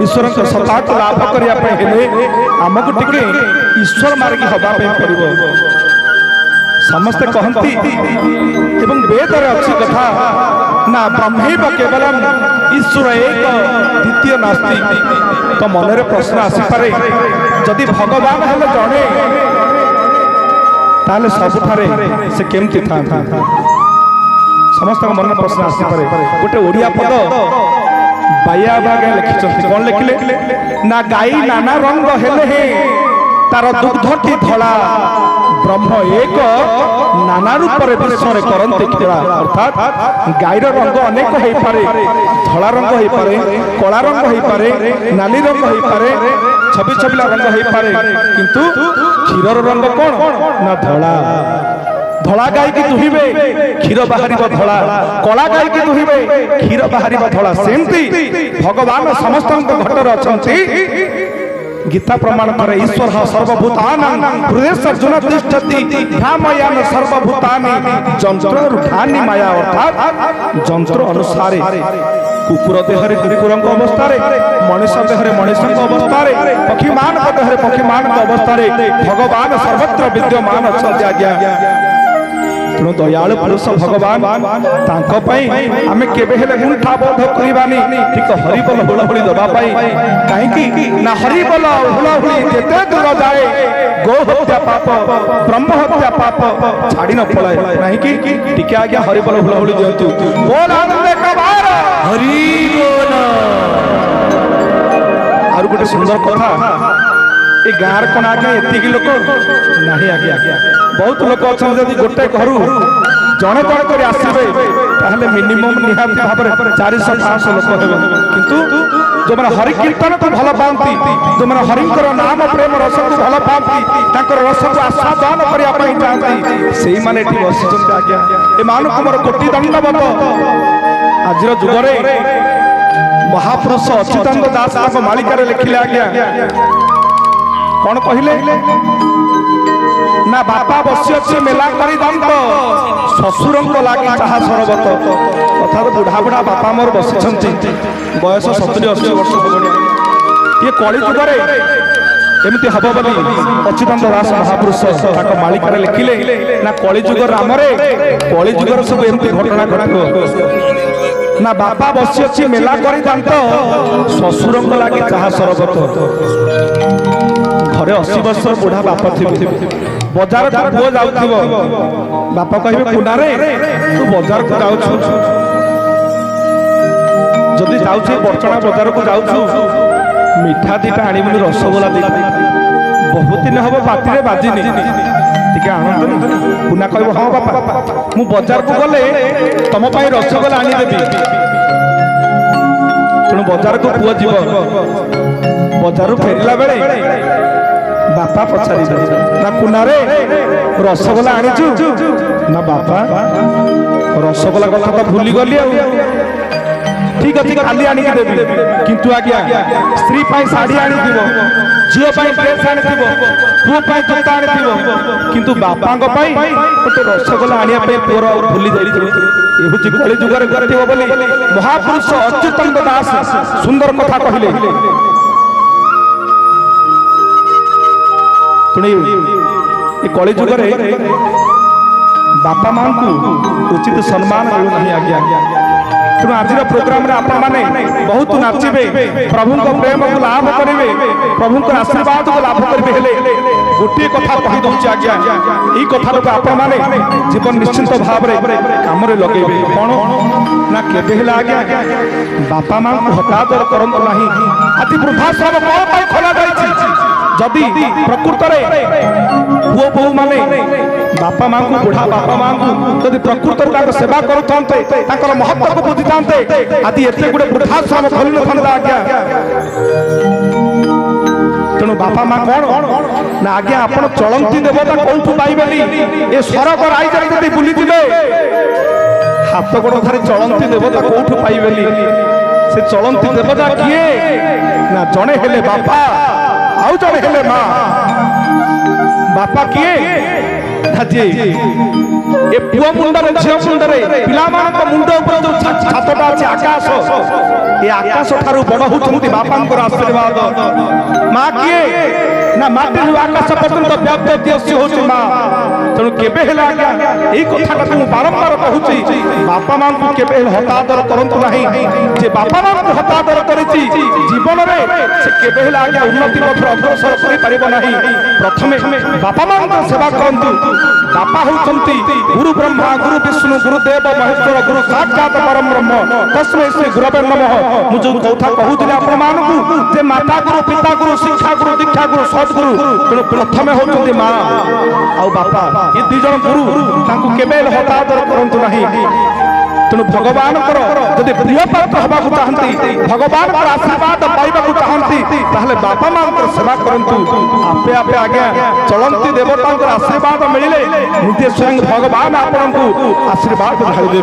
ईश्वर सत्ता को लाभ करने आमको टिके ईश्वर मार्गी हवाई पड़ो समस्ते कहती एवं वेदर अच्छी कथा ना ब्रह्मैव केवलम ईश्वर एक द्वितीय नास्ति तो मन में प्रश्न आसीपे जदि भगवान हेले जड़े ताले सबुठारे से केमती था समस्त मन में प्रश्न आसीपे गोटे ओडिया पद बाया बागे लिखिं कौन लिखिले ना गाई नाना रंग हेले हे तार दुग्धटी धला ब्रह्म एक नाना रूप विश्व करते खेला अर्थात गाईर रंग अनेक हो पारे धला रंग हो पारे कला रंग हो पारे नाली रंग हो पारे छबि छबिला रंग हो पारे किंतु क्षीर रंग कौन ना धला धला गाई की दुहिबे क्षीर बाहर धला कला गाई की दुहिबे क्षीर बाहर धला सेमती भगवान समस्त घटर अच्छा गीता प्रमाण करे ईश्वर सर्वभूतानां हृदयर्जुन तिष्ठति भ्रामयान सर्वभूतानि जंत्र रूपानि माया अर्थात जंत्र अनुसारे कुकुर देहरे कुकुरंग अवस्था मनीष देहरे मनीषंग अवस्था पक्षीमान देहरे पक्षीमान अवस्था भगवान सर्वत्र विद्यमान अच्छा आज्ञा तेणु दयालु पुरुष भगवान आमे केबे हेले मुंठा बोध करिबानी ठीक हरिबोल हुलाहुली दबा पाई काहेकि ना हरिबोल हुलाहुली जेते दूर जाए गो हत्या पाप ब्रह्म हत्या पाप छाड़ी न पलाए नाही कि ठीक आज्ञा हरिबोल हुलाहुली दियंतु बोल आनंद कबार हरि बोल आरु गोटे सुंदर कथा ए गार कोन आगे एतिकी लोक नाही आगे बहुत लोक अच्छा जदि गोटे घर जड़े जड़े कर आसबे ताहले मिनिमम निहाती भाव में 400-500 लोक हेबे किंतु जो मैंने हरि कीर्तन को भल पाती जो मैंने हरिंकर नाम प्रेम रस को भल पाती तांकर रस को आस्वादन करने पाई चाहती से ही माने एठी बसिचंती आज्ञा ए मानु कुमार कोटि दंडवत आजिर जुगरे महापुरुष अच्युतानंद दास आप मालिकार लिखिले आज्ञा कौन कहले ना बापा बसी अच्छे मेला करी दंत शशुर लगी चाहा सरबत अर्थात बुढ़ा बुढ़ा बापा मोर बसी बयस 70-80 वर्ष ये कली जुगरे एमती हम बोली अच्युतानंद दास महापुरुष मालिकार लिखिले ना कली जुग राम कली जुगर सब एमती घटना घटो ना बापा बसी अच्छी मेला करी दंत शशुर लगी चाहा सरबत घरे 80 वर्ष बुढ़ा बाप थी बजार को पुओ जाउथिबो बापा कहबे कुना रे तू बजार को जाउछु जदी जाउछि बरचना बजार को जाउछु मिठा दीटा आनिबुनी रसगोला दीटा बहुत दिन हबो पाती रे बाजिनी टिके आनंद कुना कहबो हां बापा मु बजार को गले तम पई रसगोला आनी देबी तनु बजार को पुओ जीव बजार फेरला बेले बापा पचारि ना कुना रे रसगोला आनीचु ना बापा रसगोला कथा तो भूली गली ठीक अच्छे खाली आनिक देवी किंतु आज्ञा स्त्री पाई साड़ी आनी झील ड्रेस आनी पुओ जूता आनी किंतु बापा गोटे रसगोला आने पुअर भूली जाइए कली जुगर बोली महापुरुष अच्युतानंद दास सुंदर कथा कहले कली जुगरे बापा मां को उचित सम्मान मिलूना आज्ञा तेणु आज प्रोग्राम बहुत नाचे प्रभु प्रेम को लाभ करेंगे प्रभु आशीर्वाद को लाभ करेंगे गोटे कथा कहीदे आज्ञा यही कथा को जीवन निश्चिंत भाव कम लगे कौन ना केवे आज्ञा बापा मां को हतादर करंतु नहीं अति वृद्धाश्रम कौन खोल जदि प्रकृत पुओ बहु माने बापा मां को बुढ़ा बापा मां को जदि प्रकृत सेवा करुते महत्व को बुझी था आदि एते गुडे वृद्धाश्रम खोल न आज्ञा तेणु बापा मां कौन ना आज्ञा आपण चलंती देवता कौठू पाइबेली ए स्वर्ग राइजर जदि बुली दिबे हाथ गोड़ धरी चलंती देवता कौठू पाइबेली से चलंती देवता किए ना जणे हेले बापा आउ जणे हेले मां बापा किए ଯେ ଏ ପୁଅ ମୁଣ୍ଡରେ ଝିଅ ମୁଣ୍ଡରେ ପିଲାମାନଙ୍କ ମୁଣ୍ଡ ଉପରେ ଯୋଉ ଛାତଟା ଅଛି ଆକାଶ, ଏ ଆକାଶ ଠାରୁ ବଡ ହଉଛନ୍ତି ବାପାଙ୍କର ଆଶୀର୍ବାଦ। ମା କିଏ ନା ମାଟିରୁ ଆକାଶ ପର୍ଯ୍ୟନ୍ତ ବ୍ୟାପ୍ତ ଦିଅସି ହଉଛି ମା। ତେଣୁ କେବେ ହେଲେ ଆଜ୍ଞା ଏଇ କଥାଟାକୁ ମୁଁ ବାରମ୍ବାର କହୁଛି, ବାପା ମାଙ୍କୁ କେବେ ହେଲେ ହତାଦର କରନ୍ତୁ ନାହିଁ। ଯେ ବାପା ମାଙ୍କୁ ହତାଦର କରିଛି ଜୀବନରେ ସେ କେବେ ହେଲେ ଆଜ୍ଞା ଉନ୍ନତି ପଥରେ ଅଗ୍ରସର କରିପାରିବ ନାହିଁ। ପ୍ରଥମେ ବାପା ମାଙ୍କର ସେବା କରନ୍ତୁ। ବାପା ହଉଛନ୍ତି ଗୁରୁ ବ୍ରହ୍ମା ଗୁରୁ ବିଷ୍ଣୁ ଗୁରୁ ଦେବ ମହେଶ୍ୱର ଗୁରୁ ସାକ୍ଷାତ ପରମ ବ୍ରହ୍ମ ତସ୍ମୈ ଶ୍ରୀ ଗୁରବେ ନମଃ। ମୁଁ ଯୋଉ କଥା କହୁଥିଲି ଆପଣମାନଙ୍କୁ ଯେ ମାତା ଗୁରୁ ପିତା ଗୁରୁ ଶିକ୍ଷା ଗୁରୁ ଦୀକ୍ଷା ଗୁରୁ ସଦ୍ଗୁରୁ, ତେଣୁ ପ୍ରଥମେ ହଉଛନ୍ତି ମା ଆଉ ବାପା, ଏ ଦୁଇ ଜଣ ଗୁରୁ, ତାଙ୍କୁ କେବେ ହତାଦର କରନ୍ତୁ ନାହିଁ। ତେଣୁ ଭଗବାନଙ୍କର ଯଦି ପ୍ରିୟ ପାତ୍ର ହେବାକୁ ଚାହାନ୍ତି, ଭଗବାନଙ୍କର ଆଶୀର୍ବାଦ ପାଇବାକୁ ଚାହାନ୍ତି, ତାହେଲେ ବାପା ମାଙ୍କର ସେବା କରନ୍ତୁ। ଆପେ ଆପେ ଆଜ୍ଞା ଚଳନ୍ତି ଦେବତାଙ୍କର ଆଶୀର୍ବାଦ ମିଳିଲେ ନିଜେ ସ୍ୱୟଂ ଭଗବାନ ଆପଣଙ୍କୁ ଆଶୀର୍ବାଦ ଢାଳିଦେବେ।